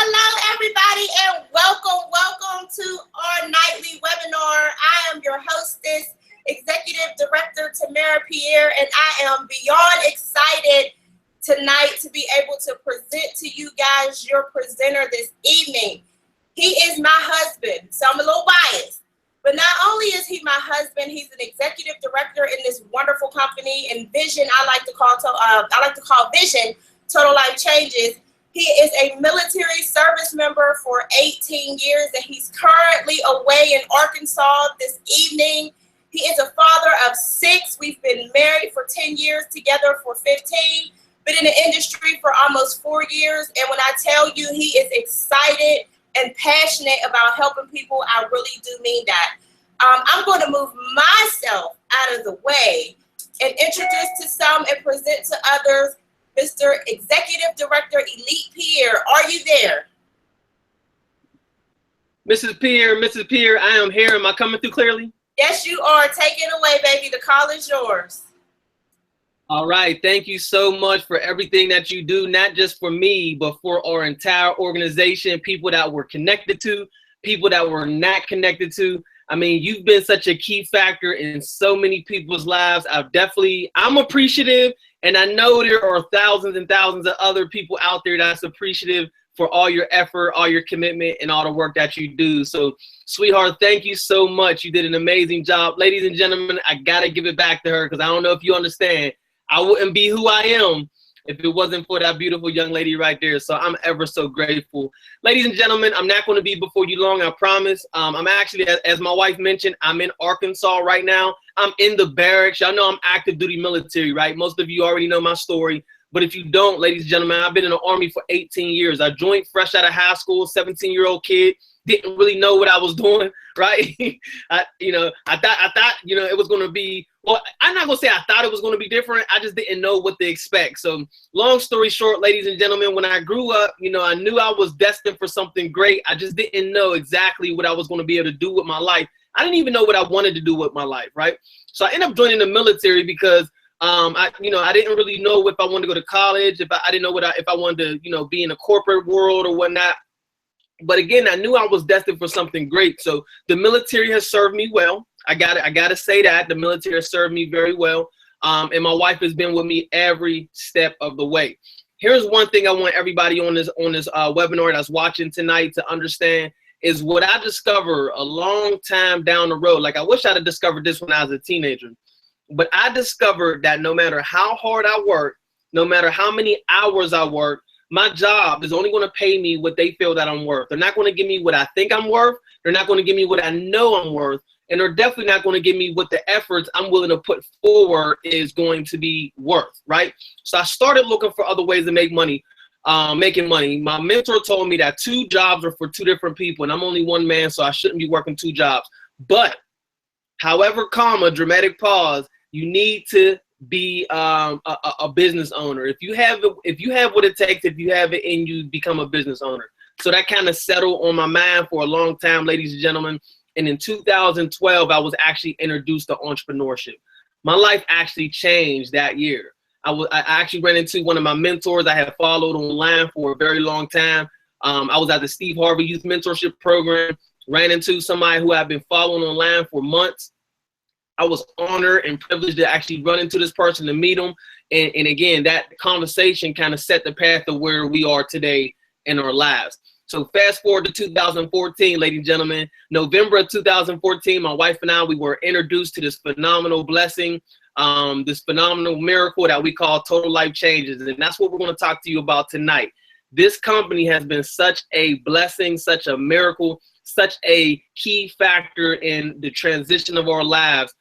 Hello, everybody, and welcome to our nightly webinar. I am your hostess, Executive Director Pierre, and I am beyond excited tonight to be able to present to you guys your presenter this evening. He is my husband, so I'm a little biased. But not only is he my husband, he's an executive director in this wonderful company and Vision. I like to call Vision Total Life Changes. He is a military service member for 18 years, and he's currently away in Arkansas this evening. He is a father of 6. We've been married for 10 years, together for 15. Been in the industry for almost 4 years, and when I tell you he is excited and passionate about helping people, I really do mean that. I'm going to move myself out of the way and introduce to some and present to others Mr. Executive Director Elite Pierre. Are you there? Mrs. Pierre, I am here. Am I coming through clearly? Yes, you are. Take it away, baby. The call is yours. All right. Thank you so much for everything that you do, not just for me, but for our entire organization, people that we're connected to, people that we're not connected to. I mean, you've been such a key factor in so many people's lives. I'm appreciative, and I know there are thousands and thousands of other people out there that's appreciative for all your effort, all your commitment, and all the work that you do. So, sweetheart, thank you so much. You did an amazing job. Ladies and gentlemen, I got to give it back to her because I don't know if you understand. I wouldn't be who I am if it wasn't for that beautiful young lady right there. So I'm ever so grateful. Ladies and gentlemen, I'm not going to be before you long, I promise. I'm actually, as my wife mentioned, I'm in Arkansas right now. I'm in the barracks. Y'all know I'm active duty military, right? Most of you already know my story. But if you don't, ladies and gentlemen, I've been in the Army for 18 years. I joined fresh out of high school, 17-year-old kid. Didn't really know what I was doing, right? I thought, it was going to be, well, I'm not going to say I thought it was going to be different. I just didn't know what to expect. So long story short, ladies and gentlemen, when I grew up, I knew I was destined for something great. I just didn't know exactly what I was going to be able to do with my life. I didn't even know what I wanted to do with my life, right? So I ended up joining the military because I didn't really know if I wanted to go to college, I didn't know if I wanted to, be in the corporate world or whatnot. But again, I knew I was destined for something great. So the military has served me well. I gotta say that the military has served me very well. And my wife has been with me every step of the way. Here's one thing I want everybody on this webinar that's watching tonight to understand is what I discovered a long time down the road. Like, I wish I'd have discovered this when I was a teenager. But I discovered that no matter how hard I work, no matter how many hours I work, my job is only going to pay me what they feel that I'm worth. They're not going to give me what I think I'm worth. They're not going to give me what I know I'm worth. And they're definitely not going to give me what the efforts I'm willing to put forward is going to be worth, right? So I started looking for other ways to make money, making money. My mentor told me that 2 jobs are for 2 different people, and I'm only one man, so I shouldn't be working 2 jobs. But, however, dramatic pause, you need to be a business owner. If you have what it takes, if you have it in you, become a business owner. So that kind of settled on my mind for a long time, ladies and gentlemen. And in 2012, I was actually introduced to entrepreneurship. My life actually changed that year. I actually ran into one of my mentors I had followed online for a very long time. I was at the Steve Harvey Youth Mentorship Program, ran into somebody who I've been following online for months. I was honored and privileged to actually run into this person to meet him. And again, that conversation kind of set the path of where we are today in our lives. So fast forward to 2014, ladies and gentlemen, November of 2014, my wife and I, we were introduced to this phenomenal blessing, this phenomenal miracle that we call Total Life Changes. And that's what we're going to talk to you about tonight. This company has been such a blessing, such a miracle, such a key factor in the transition of our lives.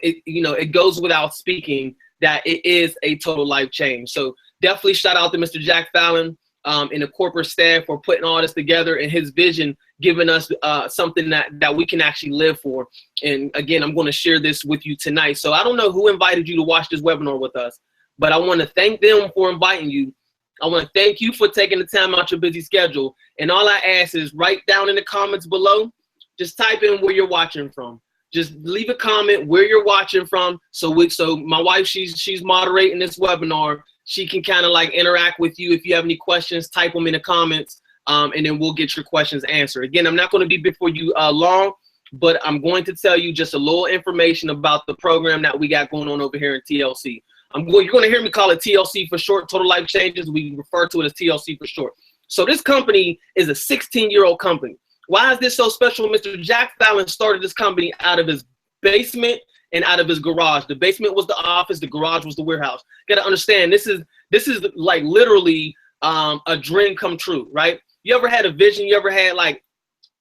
It goes without speaking that it is a total life change. So definitely shout out to Mr. Jack Fallon and the corporate staff for putting all this together and his vision, giving us something that we can actually live for. And again, I'm going to share this with you tonight. So I don't know who invited you to watch this webinar with us, but I want to thank them for inviting you. I want to thank you for taking the time out your busy schedule. And all I ask is write down in the comments below, just type in where you're watching from. Just leave a comment where you're watching from. So my wife, she's moderating this webinar. She can kind of like interact with you. If you have any questions, type them in the comments. and then we'll get your questions answered. Again, I'm not going to be before you long, but I'm going to tell you just a little information about the program that we got going on over here in TLC. You're going to hear me call it TLC for short, Total Life Changes. We refer to it as TLC for short. So this company is a 16-year-old company. Why is this so special? Mr. Jack Fallon started this company out of his basement and out of his garage. The basement was the office, the garage was the warehouse. You got to understand, this is like literally a dream come true, right? You ever had a vision? You ever had like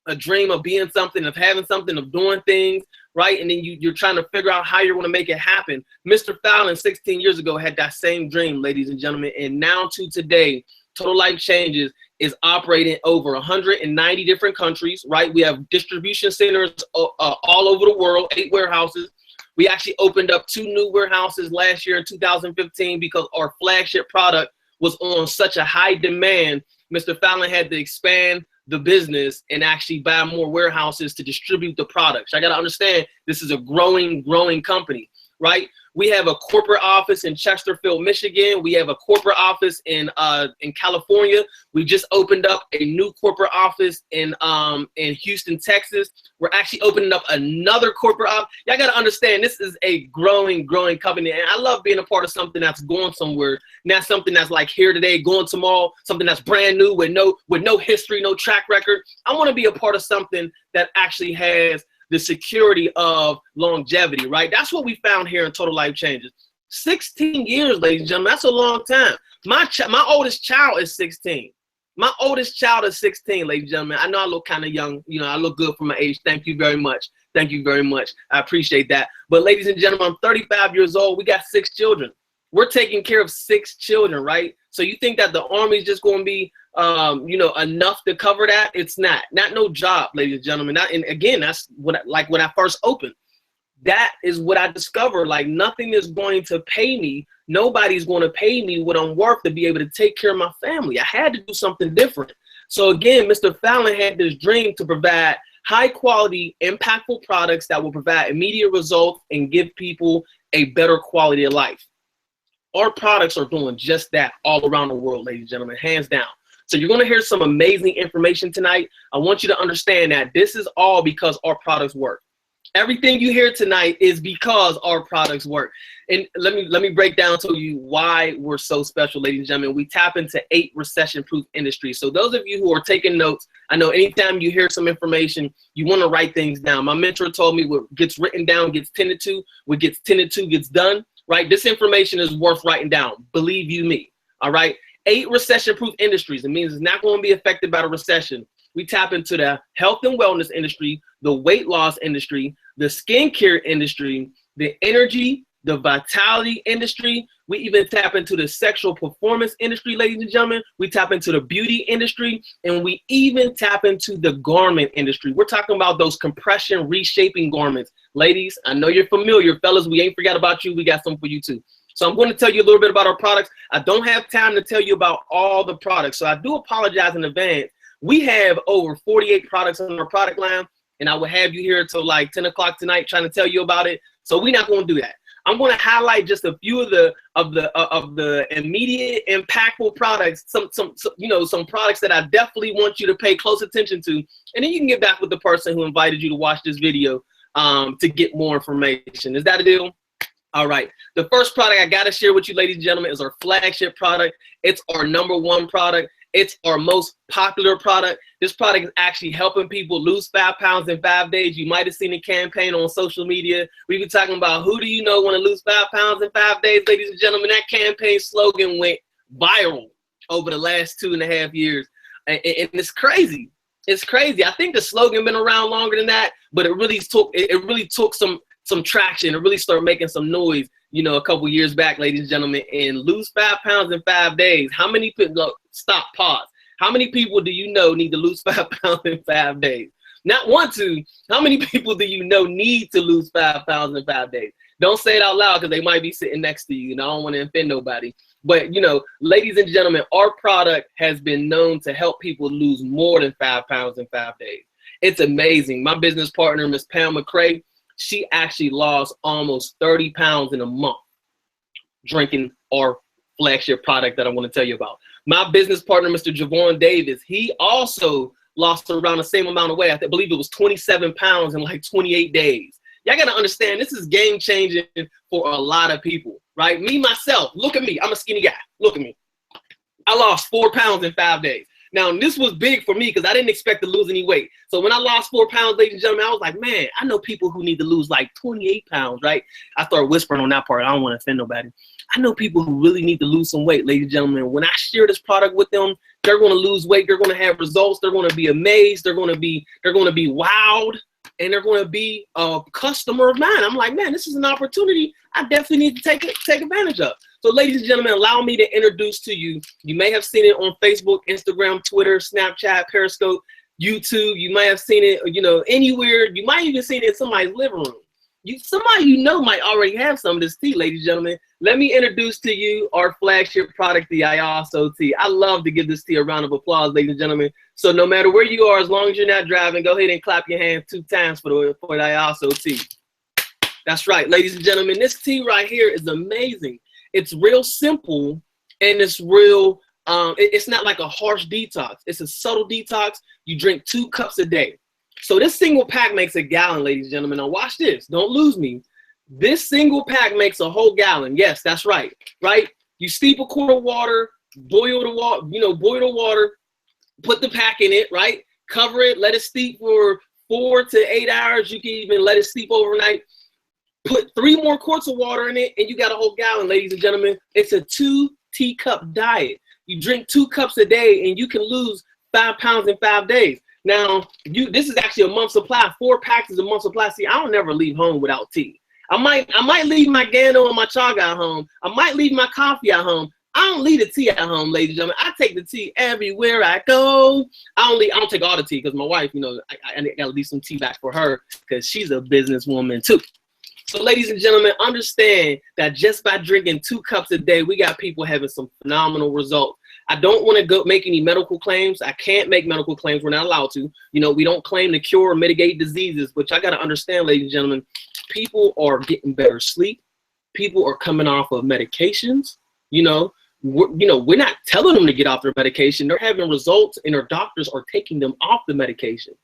a dream of being something, of having something, of doing things, right? And then you're trying to figure out how you're going to make it happen. Mr. Fallon 16 years ago had that same dream, ladies and gentlemen, and now to today, Total Life Changes is operating over 190 different countries, right? We have distribution centers all over the world, 8 warehouses. We actually opened up 2 new warehouses last year in 2015 because our flagship product was on such a high demand. Mr. Fallon had to expand the business and actually buy more warehouses to distribute the products. I got to understand, this is a growing company, right? We have a corporate office in Chesterfield, Michigan. We have a corporate office in California. We just opened up a new corporate office in Houston, Texas. We're actually opening up another corporate office. Y'all got to understand, this is a growing company. And I love being a part of something that's going somewhere, not something that's like here today, going tomorrow, something that's brand new with no history, no track record. I want to be a part of something that actually has the security of longevity, right? That's what we found here in Total Life Changes. 16 years, ladies and gentlemen, that's a long time. My oldest child is 16. My oldest child is 16, ladies and gentlemen. I know I look kind of young. You know, I look good for my age. Thank you very much. Thank you very much. I appreciate that. But ladies and gentlemen, I'm 35 years old. We got 6 children. We're taking care of 6 children, right? So you think that the Army is just going to be enough to cover that? It's not no job, ladies and gentlemen. And again, that's when I first opened, that is what I discovered. Like, nothing is going to pay me. Nobody's going to pay me what I'm worth to be able to take care of my family. I had to do something different. So again, Mr. Fallon had this dream to provide high quality, impactful products that will provide immediate results and give people a better quality of life. Our products are doing just that all around the world, ladies and gentlemen, hands down. So you're going to hear some amazing information tonight. I want you to understand that this is all because our products work. Everything you hear tonight is because our products work. And let me break down to you why we're so special, ladies and gentlemen. We tap into 8 recession-proof industries. So those of you who are taking notes, I know anytime you hear some information, you want to write things down. My mentor told me what gets written down gets tended to. What gets tended to gets done, right? This information is worth writing down. Believe you me, all right? 8 recession-proof industries. It means it's not going to be affected by the recession. We tap into the health and wellness industry, the weight loss industry, the skincare industry, the energy, the vitality industry. We even tap into the sexual performance industry, ladies and gentlemen. We tap into the beauty industry, and we even tap into the garment industry. We're talking about those compression reshaping garments. Ladies, I know you're familiar. Fellas, we ain't forgot about you. We got something for you too. So I'm going to tell you a little bit about our products. I don't have time to tell you about all the products, so I do apologize in advance. We have over 48 products on our product line, and I will have you here until like 10 o'clock tonight trying to tell you about it. So we're not going to do that. I'm going to highlight just a few of the immediate impactful products, some products that I definitely want you to pay close attention to, and then you can get back with the person who invited you to watch this video to get more information. Is that a deal? All right. The first product I got to share with you, ladies and gentlemen, is our flagship product. It's our #1 product. It's our most popular product. This product is actually helping people lose 5 pounds in 5 days. You might have seen a campaign on social media. We've been talking about who do you know want to lose 5 pounds in 5 days, ladies and gentlemen. That campaign slogan went viral over the last 2.5 years. And it's crazy. It's crazy. I think the slogan been around longer than that, but it really took some traction. It really started making some noise, a couple years back, ladies and gentlemen. And lose 5 pounds in 5 days. How many people? Look, stop, pause. How many people do you know need to lose 5 pounds in 5 days? Not want to. How many people do you know need to lose 5 pounds in 5 days? Don't say it out loud because they might be sitting next to you. I don't want to offend nobody. But, ladies and gentlemen, our product has been known to help people lose more than 5 pounds in 5 days. It's amazing. My business partner, Miss Pam McCrae, she actually lost almost 30 pounds in a month drinking our flagship product that I want to tell you about. My business partner, Mr. Javon Davis, he also lost around the same amount of weight. I believe it was 27 pounds in like 28 days. Y'all got to understand, this is game changing for a lot of people, right? Me, myself, look at me. I'm a skinny guy. Look at me. I lost 4 pounds in 5 days. Now, this was big for me because I didn't expect to lose any weight. So when I lost 4 pounds, ladies and gentlemen, I was like, man, I know people who need to lose like 28 pounds, right? I started whispering on that part. I don't want to offend nobody. I know people who really need to lose some weight, ladies and gentlemen. When I share this product with them, they're going to lose weight. They're going to have results. They're going to be amazed. They're going to be wowed, and they're going to be a customer of mine. I'm like, man, this is an opportunity I definitely need to take advantage of. So ladies and gentlemen, allow me to introduce to you, you may have seen it on Facebook, Instagram, Twitter, Snapchat, Periscope, YouTube. You might have seen it, you know, anywhere. You might even see it in somebody's living room. Somebody you know might already have some of this tea, ladies and gentlemen. Let me introduce to you our flagship product, the IASO tea. I love to give this tea a round of applause, ladies and gentlemen. So no matter where you are, as long as you're not driving, go ahead and clap your hands 2 times for the IASO tea. That's right, ladies and gentlemen. This tea right here is amazing. It's real simple, and it's real, it's not like a harsh detox. It's a subtle detox. You drink 2 cups a day. So this single pack makes a gallon, ladies and gentlemen. Now watch this. Don't lose me. This single pack makes a whole gallon. Yes, that's right. Right? You steep a quart of water, boil the water, put the pack in it, right? Cover it, let it steep for 4 to 8 hours. You can even let it steep overnight. Put 3 more quarts of water in it, and you got a whole gallon, ladies and gentlemen. It's a 2 teacup diet. You drink 2 cups a day, and you can lose 5 pounds in 5 days. Now, this is actually a month's supply. 4 packs is a month's supply. See, I don't never leave home without tea. I might leave my Gano and my chaga at home. I might leave my coffee at home. I don't leave the tea at home, ladies and gentlemen. I take the tea everywhere I go. I don't take all the tea because my wife, you know, I gotta leave some tea back for her because she's a businesswoman too. So ladies and gentlemen, understand that just by drinking 2 cups a day, we got people having some phenomenal results. I don't want to go make any medical claims. I can't make medical claims. We're not allowed to. You know, we don't claim to cure or mitigate diseases, but I got to understand, ladies and gentlemen, people are getting better sleep. People are coming off of medications. You know, we're not telling them to get off their medication. They're having results, and their doctors are taking them off the medication.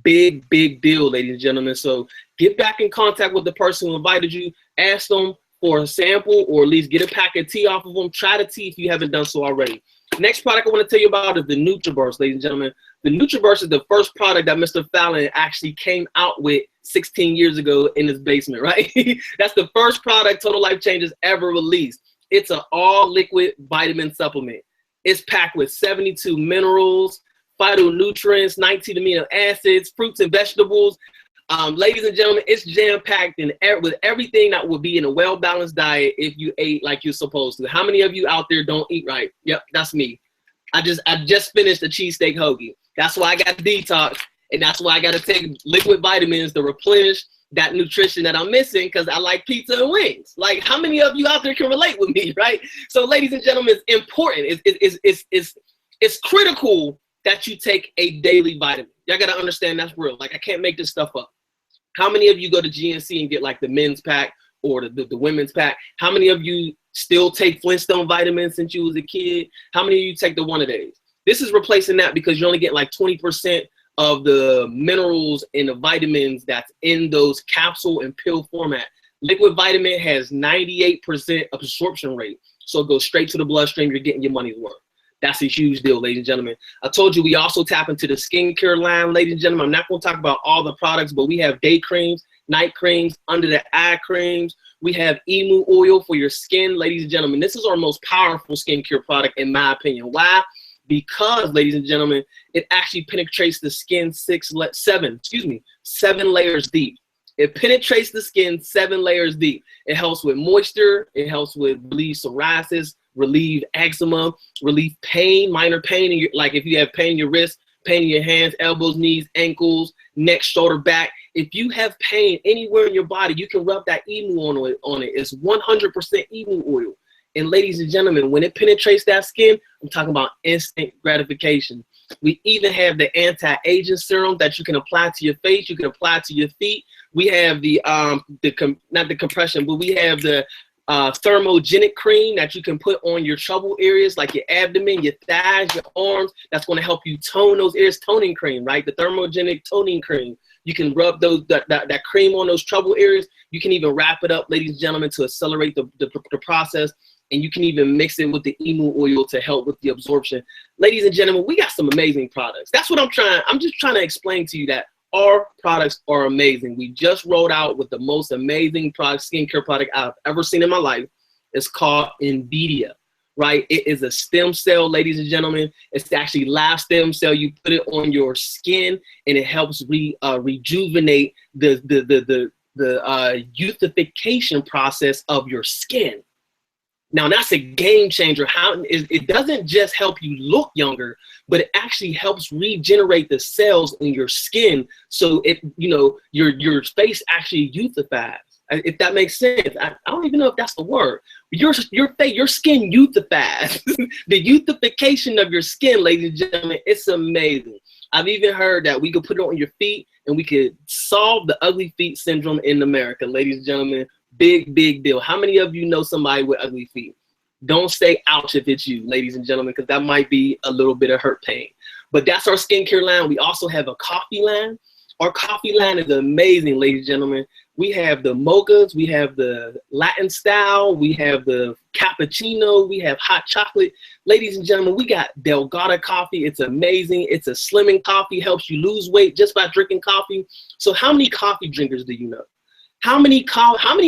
Big deal, ladies and gentlemen. So get back in contact with the person who invited you. Ask them for a sample, or at least get a pack of tea off of them. Try the tea if you haven't done so already. Next product I want to tell you about is the NutriBurst, ladies and gentlemen. The NutriBurst is the first product that Mr. Fallon actually came out with 16 years ago in his basement, right? That's the first product Total Life Changes ever released. It's an all-liquid vitamin supplement. It's packed with 72 minerals, phytonutrients, 19 amino acids, fruits and vegetables. Ladies and gentlemen, it's jam-packed with everything that would be in a well-balanced diet if you ate like you're supposed to. How many of you out there don't eat right? Yep, that's me. I just finished a cheesesteak hoagie. That's why I got detox, and that's why I got to take liquid vitamins to replenish that nutrition that I'm missing because I like pizza and wings. Like, how many of you out there can relate with me, right? So, ladies and gentlemen, it's important. It's critical that you take a daily vitamin. Y'all got to understand that's real. Like, I can't make this stuff up. How many of you go to GNC and get like the men's pack or the women's pack? How many of you still take Flintstone vitamins since you was a kid? How many of you take the one-a-days? This is replacing that because you're only getting like 20% of the minerals and the vitamins that's in those capsule and pill format. Liquid vitamin has 98% absorption rate. So it goes straight to the bloodstream. You're getting your money's worth. That's a huge deal, ladies and gentlemen. I told you we also tap into the skincare line, ladies and gentlemen. I'm not going to talk about all the products, but we have day creams, night creams, under the eye creams. We have emu oil for your skin, ladies and gentlemen. This is our most powerful skincare product, in my opinion. Why? Because, ladies and gentlemen, it actually penetrates the skin 7 layers deep. It penetrates the skin 7 layers deep. It helps with moisture. It helps with relieve psoriasis, relieve eczema, relieve pain, minor pain, in your, like if you have pain in your wrist, pain in your hands, elbows, knees, ankles, neck, shoulder, back. If you have pain anywhere in your body, you can rub that emu on it. It's 100% emu oil. And ladies and gentlemen, when it penetrates that skin, I'm talking about instant gratification. We even have the anti-aging serum that you can apply to your face. You can apply to your feet. We have the not the compression, but we have the thermogenic cream that you can put on your trouble areas like your abdomen, your thighs, your arms. That's going to help you tone those areas. Toning cream, right? The thermogenic toning cream. You can rub that cream on those trouble areas. You can even wrap it up, ladies and gentlemen, to accelerate the process. And you can even mix it with the emu oil to help with the absorption. Ladies and gentlemen, we got some amazing products. That's what I'm just trying to explain to you, that our products are amazing. We just rolled out with the most amazing skincare product I've ever seen in my life. It's called Nvidia, right? It is a stem cell, ladies and gentlemen. It's actually live stem cell. You put it on your skin and it helps rejuvenate the youthification process of your skin. Now that's a game changer. It doesn't just help you look younger, but it actually helps regenerate the cells in your skin, so your face actually youthifies. If that makes sense, I don't even know if that's the word. Your skin youthifies. The youthification of your skin, ladies and gentlemen, it's amazing. I've even heard that we could put it on your feet and we could solve the ugly feet syndrome in America, ladies and gentlemen. Big deal. How many of you know somebody with ugly feet? Don't say ouch if it's you, ladies and gentlemen, because that might be a little bit of hurt pain. But that's our skincare line. We also have a coffee line. Our coffee line is amazing, ladies and gentlemen. We have the mochas, we have the Latin style, we have the cappuccino, we have hot chocolate. Ladies and gentlemen, we got Delgado coffee. It's amazing. It's a slimming coffee, helps you lose weight just by drinking coffee. So how many coffee drinkers do you know? How many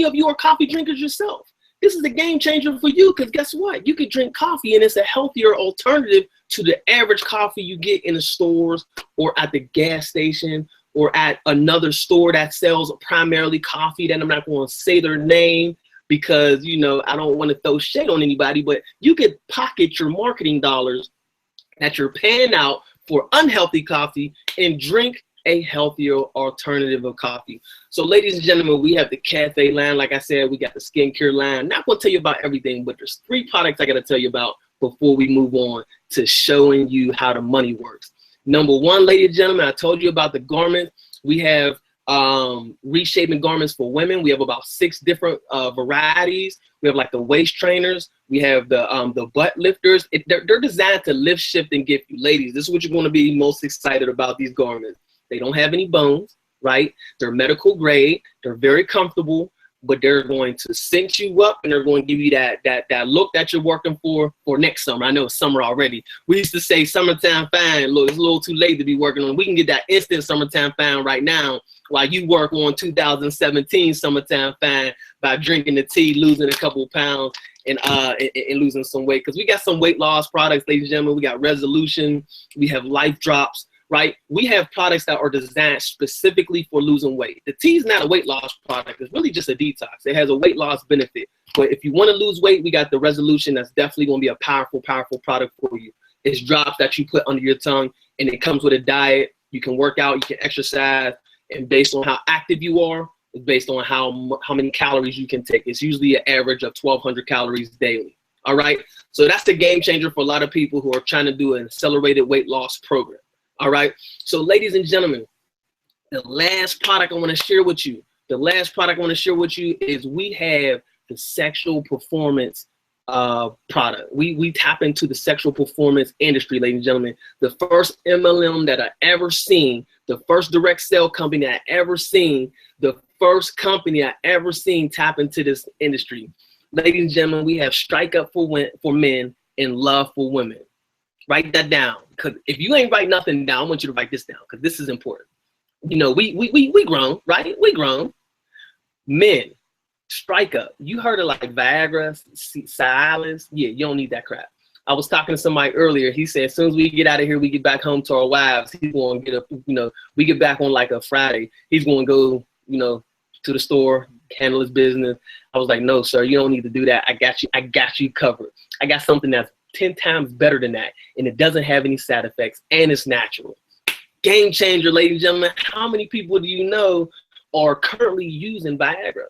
of you are coffee drinkers yourself? This is a game changer for you, because guess what? You could drink coffee and it's a healthier alternative to the average coffee you get in the stores or at the gas station or at another store that sells primarily coffee that I'm not going to say their name because, I don't want to throw shade on anybody, but you could pocket your marketing dollars that you're paying out for unhealthy coffee and drink a healthier alternative of coffee. So ladies and gentlemen, we have the cafe line. Like I said, we got the skincare line. Not going to tell you about everything, but there's 3 products I got to tell you about before we move on to showing you how the money works. Number 1, ladies and gentlemen, I told you about the garments. We have reshaping garments for women. We have about 6 different varieties. We have like the waist trainers. We have the butt lifters. They're designed to lift, shift, and give you. Ladies, this is what you're going to be most excited about, these garments. They don't have any bones, right? They're medical grade. They're very comfortable, but they're going to cinch you up and they're going to give you that look that you're working for next summer. I know it's summer already. We used to say summertime fine. Look, it's a little too late to be working on. We can get that instant summertime fine right now while you work on 2017 summertime fine by drinking the tea, losing a couple of pounds, and losing some weight. Because we got some weight loss products, ladies and gentlemen. We got Resolution. We have Life Drops. Right? We have products that are designed specifically for losing weight. The tea is not a weight loss product. It's really just a detox. It has a weight loss benefit. But if you want to lose weight, we got the Resolution. That's definitely going to be a powerful product for you. It's drops that you put under your tongue, and it comes with a diet. You can work out, you can exercise, and based on how active you are, it's based on how many calories you can take. It's usually an average of 1,200 calories daily. All right? So that's the game changer for a lot of people who are trying to do an accelerated weight loss program. All right. So ladies and gentlemen, the last product I want to share with you is we have the sexual performance product. We tap into the sexual performance industry, ladies and gentlemen. The first MLM that I ever seen, the first direct sale company I ever seen, the first company I ever seen tap into this industry. Ladies and gentlemen, we have Strike Up for Men and Love for Women. Write that down, because if you ain't write nothing down, I want you to write this down, because this is important. We grown, right? We grown. Men, Strike Up. You heard of like Viagra, Cialis? Yeah, you don't need that crap. I was talking to somebody earlier. He said as soon as we get out of here, we get back home to our wives. He's going to get we get back on like a Friday. He's going to go, to the store, handle his business. I was like, no, sir, you don't need to do that. I got you covered. I got something that's 10 times better than that, and it doesn't have any side effects, and it's natural. Game changer, ladies and gentlemen. How many people do you know are currently using Viagra?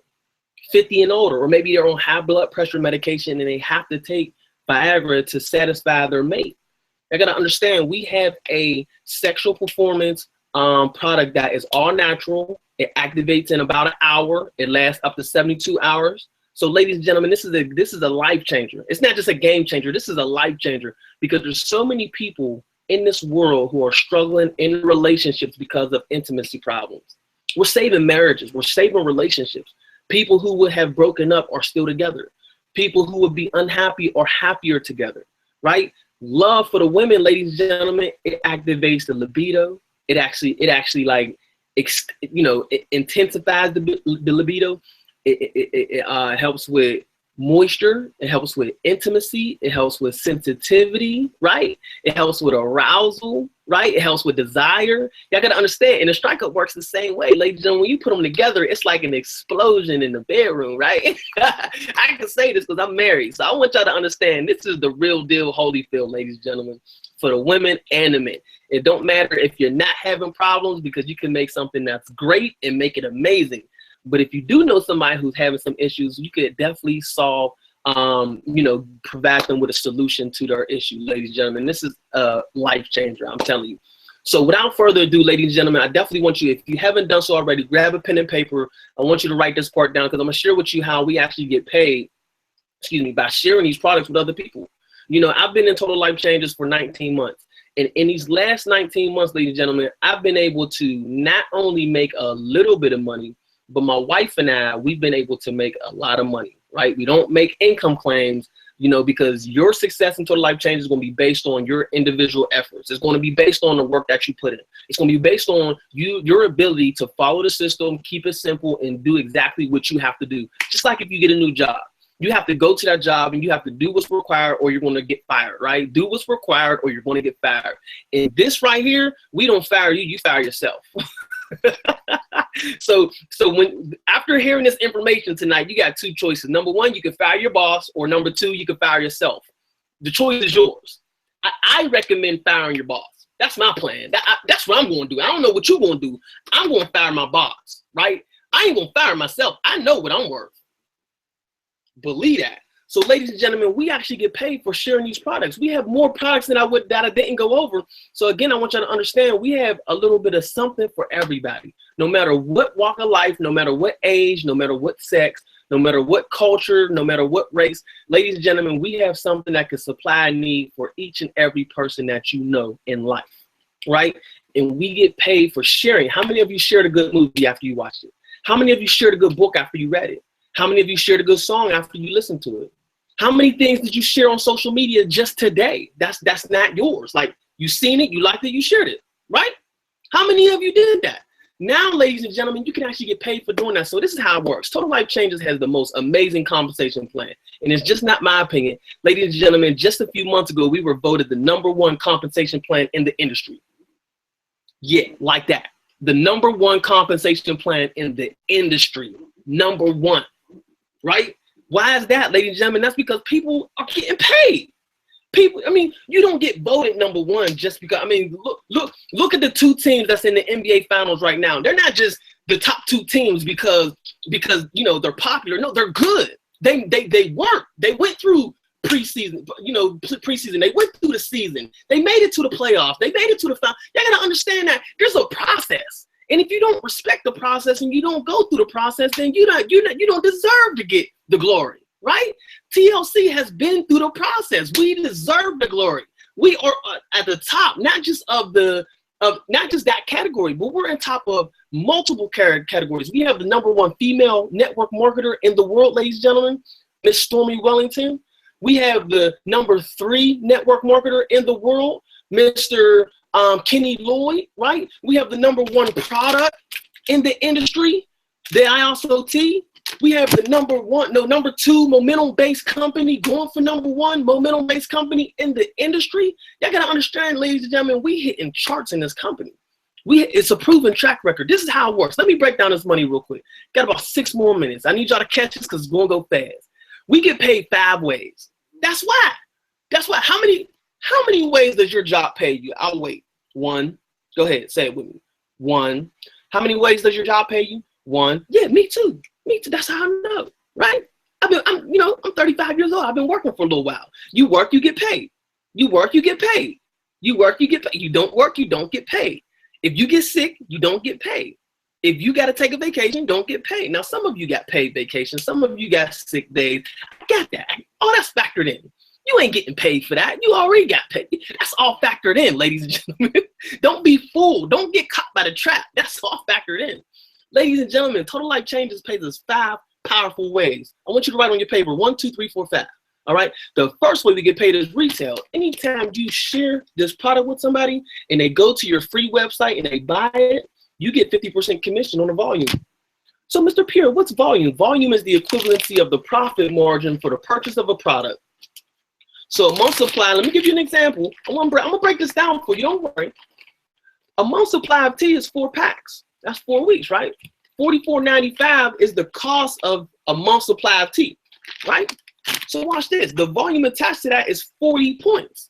50 and older, or maybe they're on high blood pressure medication and they have to take Viagra to satisfy their mate. I gotta understand, we have a sexual performance product that is all natural. It activates in about an hour. It lasts up to 72 hours. So ladies and gentlemen, this is a life changer. It's not just a game changer. This is a life changer, because there's so many people in this world who are struggling in relationships because of intimacy problems. We're saving marriages. We're saving relationships. People who would have broken up are still together. People who would be unhappy are happier together, right? Love for the women, ladies and gentlemen, it activates the libido. It actually like, it intensifies the libido. It helps with moisture. It helps with intimacy. It helps with sensitivity, right? It helps with arousal, right? It helps with desire. Y'all gotta understand, and the strike up works the same way, ladies and gentlemen. When you put them together, it's like an explosion in the bedroom, right? I can say this because I'm married, so I want y'all to understand this is the real deal Holyfield, ladies and gentlemen, for the women and the men. It don't matter if you're not having problems, because you can make something that's great and make it amazing. But if you do know somebody who's having some issues, you could definitely solve, provide them with a solution to their issue, ladies and gentlemen. This is a life changer, I'm telling you. So without further ado, ladies and gentlemen, I definitely want you, if you haven't done so already, grab a pen and paper. I want you to write this part down, because I'm going to share with you how we actually get paid, by sharing these products with other people. I've been in Total Life Changes for 19 months. And in these last 19 months, ladies and gentlemen, I've been able to not only make a little bit of money, but my wife and I, we've been able to make a lot of money, right? We don't make income claims, because your success in Total Life Change is going to be based on your individual efforts. It's going to be based on the work that you put in. It's going to be based on your ability to follow the system, keep it simple, and do exactly what you have to do. Just like if you get a new job, you have to go to that job and you have to do what's required, or you're going to get fired, right? Do what's required or you're going to get fired. And this right here, we don't fire you, you fire yourself. So when, after hearing this information tonight, you got two choices. Number one, you can fire your boss, or number two, you can fire yourself. The choice is yours. I recommend firing your boss. That's my plan. That's what I'm going to do. I don't know what you're going to do. I'm going to fire my boss, right? I ain't going to fire myself. I know what I'm worth. Believe that. So ladies and gentlemen, we actually get paid for sharing these products. We have more products than that I didn't go over. So again, I want y'all to understand, we have a little bit of something for everybody. No matter what walk of life, no matter what age, no matter what sex, no matter what culture, no matter what race, ladies and gentlemen, we have something that can supply a need for each and every person that you know in life, right? And we get paid for sharing. How many of you shared a good movie after you watched it? How many of you shared a good book after you read it? How many of you shared a good song after you listened to it? How many things did you share on social media just today? That's not yours. Like, you seen it, you liked it, you shared it, right? How many of you did that? Now, ladies and gentlemen, you can actually get paid for doing that. So this is how it works. Total Life Changes has the most amazing compensation plan. And it's just not my opinion. Ladies and gentlemen, just a few months ago, we were voted the #1 compensation plan in the industry. Yeah, like that. The #1 compensation plan in the industry. #1, right? Why is that, ladies and gentlemen? That's because people are getting paid. People, you don't get voted #1 just because. Look at the two teams that's in the NBA Finals right now. They're not just the top two teams because they're popular. No, they're good. They work. They went through preseason. Preseason. They went through the season. They made it to the playoffs. They made it to the final. You gotta understand that there's a process. And if you don't respect the process and you don't go through the process, then you don't deserve to get the glory, right? TLC has been through the process. We deserve the glory. We are at the top, not just that category, but we're on top of multiple categories. We have the #1 female network marketer in the world, ladies and gentlemen, Miss Stormy Wellington. We have the #3 network marketer in the world, Mr. Kenny Lloyd, right? We have the #1 product in the industry, the ISOT. We have the #2 momentum-based company going for #1 momentum-based company in the industry. Y'all gotta understand, ladies and gentlemen, we hitting charts in this company. It's a proven track record. This is how it works. Let me break down this money real quick. Got about 6 more minutes. I need y'all to catch this because it's gonna go fast. We get paid 5 ways. That's why. How many ways does your job pay you? I'll wait. 1. Go ahead, say it with me. 1. How many ways does your job pay you? 1. Yeah, me too. Me too. That's how I know, right? I'm 35 years old. I've been working for a little while. You work, you get paid. You work, you get paid. You work, you get paid. You don't work, you don't get paid. If you get sick, you don't get paid. If you got to take a vacation, don't get paid. Now, some of you got paid vacations. Some of you got sick days. I got that. All that's factored in. You ain't getting paid for that. You already got paid. That's all factored in, ladies and gentlemen. Don't be fooled. Don't get caught by the trap. That's all factored in. Ladies and gentlemen, Total Life Changes pays us 5 powerful ways. I want you to write on your paper 1, 2, 3, 4, 5. All right. The first way we get paid is retail. Anytime you share this product with somebody and they go to your free website and they buy it, you get 50% commission on the volume. So, Mr. Pierre, what's volume? Volume is the equivalency of the profit margin for the purchase of a product. So a month supply, let me give you an example. I'm gonna break this down for you, don't worry. A month supply of tea is 4 packs. That's 4 weeks, right? $44.95 is the cost of a month supply of tea, right? So watch this. The volume attached to that is 40 points,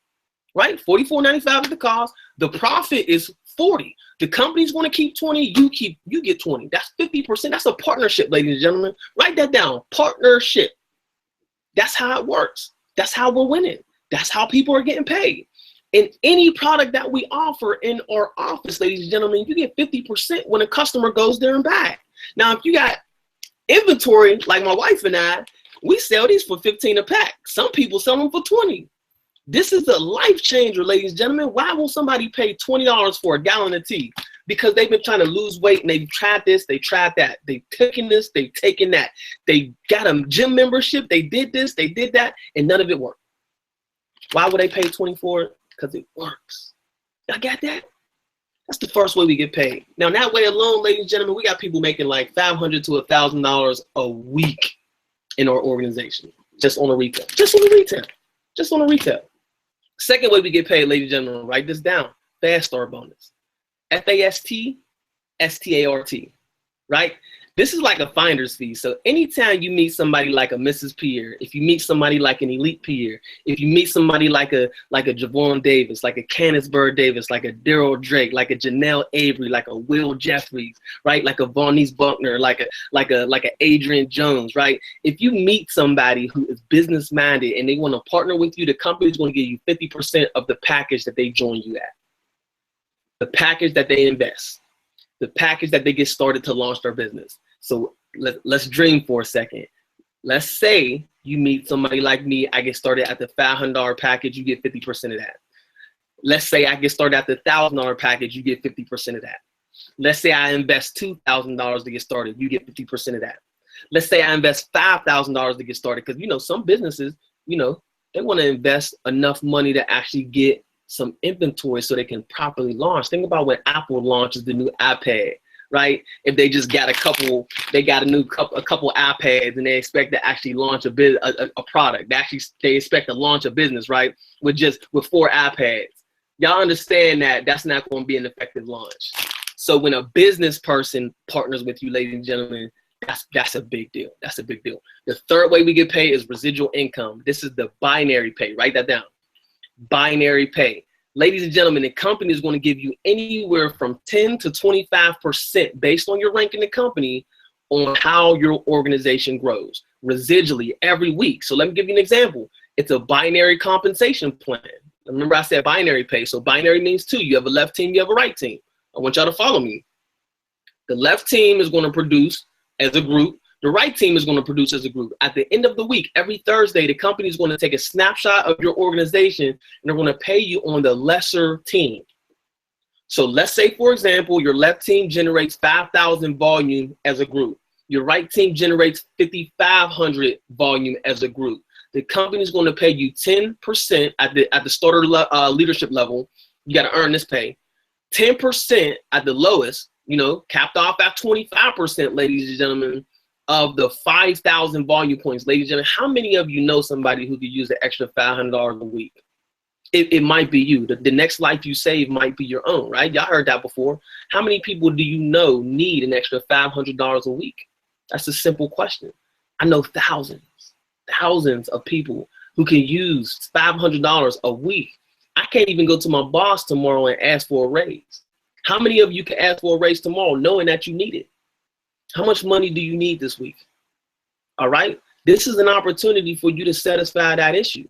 right? $44.95 is the cost. The profit is 40. The company's gonna keep 20, you get 20. That's 50%. That's a partnership, ladies and gentlemen. Write that down. Partnership. That's how it works. That's how we're winning. That's how people are getting paid. In any product that we offer in our office, ladies and gentlemen, you get 50% when a customer goes there and buy. Now, if you got inventory, like my wife and I, we sell these for 15 a pack. Some people sell them for 20. This is a life changer, ladies and gentlemen. Why will somebody pay $20 for a gallon of tea? Because they've been trying to lose weight and they've tried this, they tried that. They've taken this, they've taken that. They got a gym membership, they did this, they did that, and none of it worked. Why would they pay $20 for it? Because it works. I got that? That's the first way we get paid. Now, that way alone, ladies and gentlemen, we got people making like $500 to $1,000 a week in our organization, just on a retail. Just on a retail. Just on a retail. Second way we get paid, ladies and gentlemen, write this down. Fast Start bonus. FAST-START, right? This is like a finder's fee. So anytime you meet somebody like a Mrs. Pierre, if you meet somebody like an Elite Pierre, if you meet somebody like a Javon Davis, like a Candace Bird Davis, like a Daryl Drake, like a Janelle Avery, like a Will Jeffries, right? Like a Vonnice Buckner, like a Adrian Jones, right? If you meet somebody who is business minded and they want to partner with you, the company is going to give you 50% of the package that they join you at. The package that they invest, the package that they get started to launch their business. So let's dream for a second. Let's say you meet somebody like me, I get started at the $500 package, you get 50% of that. Let's say I get started at the $1,000 package, you get 50% of that. Let's say I invest $2,000 to get started, you get 50% of that. Let's say I invest $5,000 to get started, because some businesses, they want to invest enough money to actually get some inventory so they can properly launch. Think about when Apple launches the new iPad, right? If they just got a couple iPads and they expect to actually launch a product, they expect to launch a business, right? With 4 iPads. Y'all understand that that's not going to be an effective launch. So when a business person partners with you, ladies and gentlemen, that's a big deal. That's a big deal. The third way we get paid is residual income. This is the binary pay. Write that down. Binary pay. Ladies and gentlemen, the company is going to give you anywhere from 10 to 25% based on your rank in the company on how your organization grows residually every week. So let me give you an example. It's a binary compensation plan. Remember I said binary pay. So binary means 2. You have a left team, you have a right team. I want y'all to follow me. The left team is going to produce as a group. The right team is going to produce as a group. At the end of the week, every Thursday, the company is going to take a snapshot of your organization and they're going to pay you on the lesser team. So let's say, for example, your left team generates 5,000 volume as a group. Your right team generates 5,500 volume as a group. The company is going to pay you 10% at the starter leadership level. You got to earn this pay. 10% at the lowest, capped off at 25%, ladies and gentlemen, of the 5,000 volume points. Ladies and gentlemen, how many of you know somebody who could use an extra $500 a week? It might be you. The next life you save might be your own, right? Y'all heard that before. How many people do you know need an extra $500 a week? That's a simple question. I know thousands of people who can use $500 a week. I can't even go to my boss tomorrow and ask for a raise. How many of you can ask for a raise tomorrow knowing that you need it? How much money do you need this week? All right. This is an opportunity for you to satisfy that issue.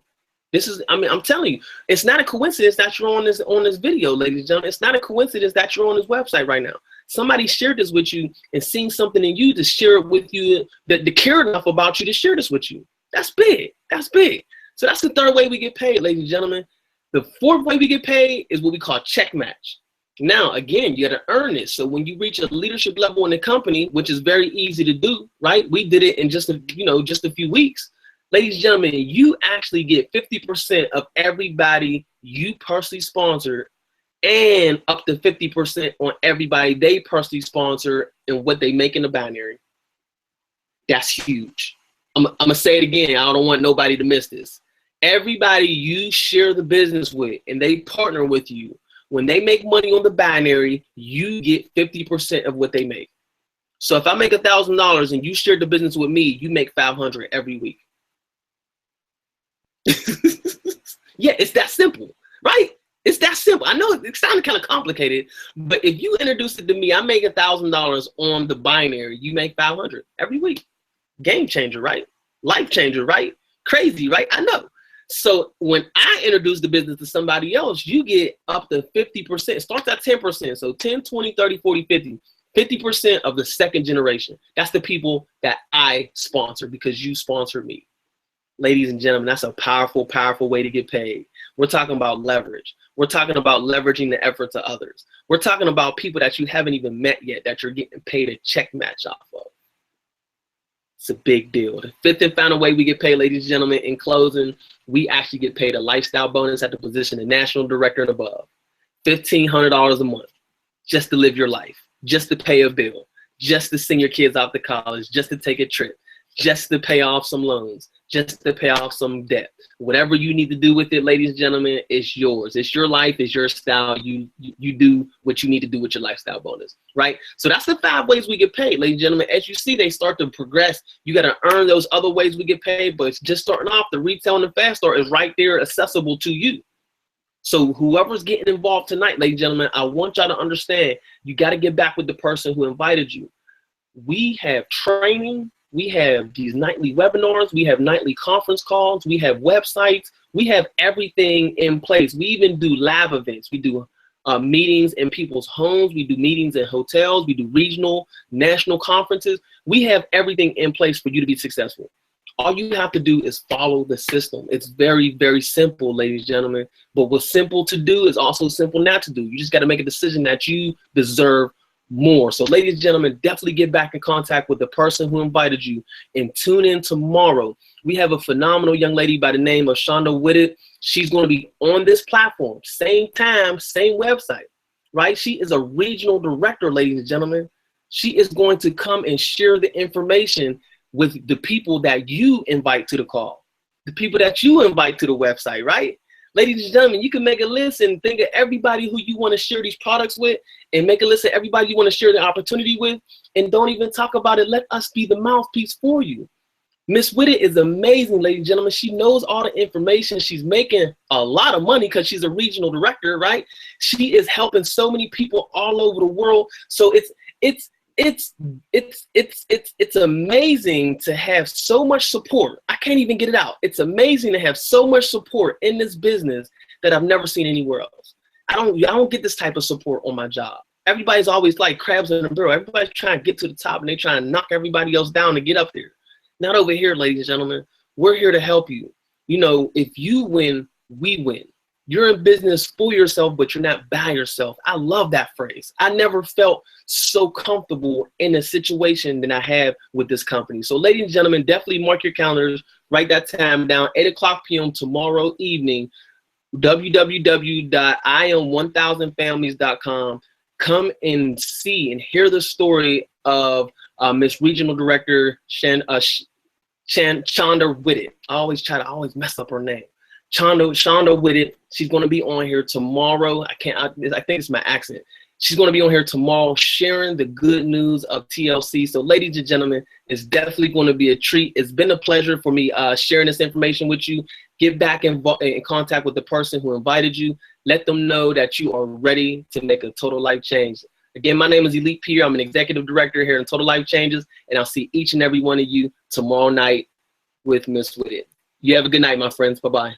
I'm telling you, it's not a coincidence that you're on this video, ladies and gentlemen. It's not a coincidence that you're on this website right now. Somebody shared this with you and seen something in you to share it with you, that they care enough about you to share this with you. That's big. That's big. So that's the third way we get paid, ladies and gentlemen. The fourth way we get paid is what we call check match. Now, again, you got to earn it. So when you reach a leadership level in the company, which is very easy to do, right? We did it in just a few weeks. Ladies and gentlemen, you actually get 50% of everybody you personally sponsored, and up to 50% on everybody they personally sponsor and what they make in the binary. That's huge. I'm gonna say it again. I don't want nobody to miss this. Everybody you share the business with and they partner with you, when they make money on the binary, you get 50% of what they make. So if I make $1,000 and you share the business with me, you make $500 every week. Yeah, it's that simple, right? It's that simple. I know it sounded kind of complicated, but if you introduce it to me, I make $1,000 on the binary. You make $500 every week. Game changer, right? Life changer, right? Crazy, right? I know. So when I introduce the business to somebody else, you get up to 50%. It starts at 10%. So 10, 20, 30, 40, 50. 50% of the second generation. That's the people that I sponsor because you sponsor me. Ladies and gentlemen, that's a powerful, powerful way to get paid. We're talking about leverage. We're talking about leveraging the efforts of others. We're talking about people that you haven't even met yet that you're getting paid a check match off of. It's a big deal. The fifth and final way we get paid, ladies and gentlemen, in closing, we actually get paid a lifestyle bonus at the position of national director and above. $1,500 a month just to live your life, just to pay a bill, just to send your kids off to college, just to take a trip, just to pay off some loans, just to pay off some debt. Whatever you need to do with it, ladies and gentlemen, it's yours. It's your life, it's your style. You do what you need to do with your lifestyle bonus, right? So that's the 5 ways we get paid, ladies and gentlemen. As you see, they start to progress. You got to earn those other ways we get paid, but it's just starting off. The retail and the fast start is right there accessible to you. So whoever's getting involved tonight, ladies and gentlemen, I want y'all to understand, you got to get back with the person who invited you. We have training. We have these nightly webinars. We have nightly conference calls. We have websites. We have everything in place. We even do live events. We do meetings in people's homes. We do meetings in hotels. We do regional, national conferences. We have everything in place for you to be successful. All you have to do is follow the system. It's very, very simple, ladies and gentlemen. But what's simple to do is also simple not to do. You just got to make a decision that you deserve more. So ladies and gentlemen, definitely get back in contact with the person who invited you and tune in tomorrow. We have a phenomenal young lady by the name of Shonda Whitted. She's going to be on this platform, same time, same website, right? She is a regional director, ladies and gentlemen. She is going to come and share the information with the people that you invite to the call, the people that you invite to the website, right? Ladies and gentlemen, you can make a list and think of everybody who you want to share these products with, and make a list of everybody you want to share the opportunity with, and don't even talk about it. Let us be the mouthpiece for you. Miss Whitted is amazing, ladies and gentlemen. She knows all the information. She's making a lot of money because she's a regional director, right? She is helping so many people all over the world. So it's amazing to have so much support. I can't even get it out. It's amazing to have so much support in this business that I've never seen anywhere else. I don't get this type of support on my job. Everybody's always like crabs in a barrel. Everybody's trying to get to the top and they trying to knock everybody else down to get up there. Not over here, ladies and gentlemen. We're here to help you. You know, if you win, we win. You're in business for yourself, but you're not by yourself. I love that phrase. I never felt so comfortable in a situation than I have with this company. So ladies and gentlemen, definitely mark your calendars. Write that time down, 8:00 p.m. tomorrow evening, www.iam1000families.com. Come and see and hear the story of Miss Regional Director Shonda Whitted. I always mess up her name. Shonda Whitted. She's going to be on here tomorrow. I think it's my accent. She's going to be on here tomorrow sharing the good news of TLC. So ladies and gentlemen, it's definitely going to be a treat. It's been a pleasure for me sharing this information with you. Get back in contact with the person who invited you. Let them know that you are ready to make a total life change. Again, my name is Elite Pierre. I'm an executive director here in Total Life Changes, and I'll see each and every one of you tomorrow night with Miss Whitted. You have a good night, my friends. Bye-bye.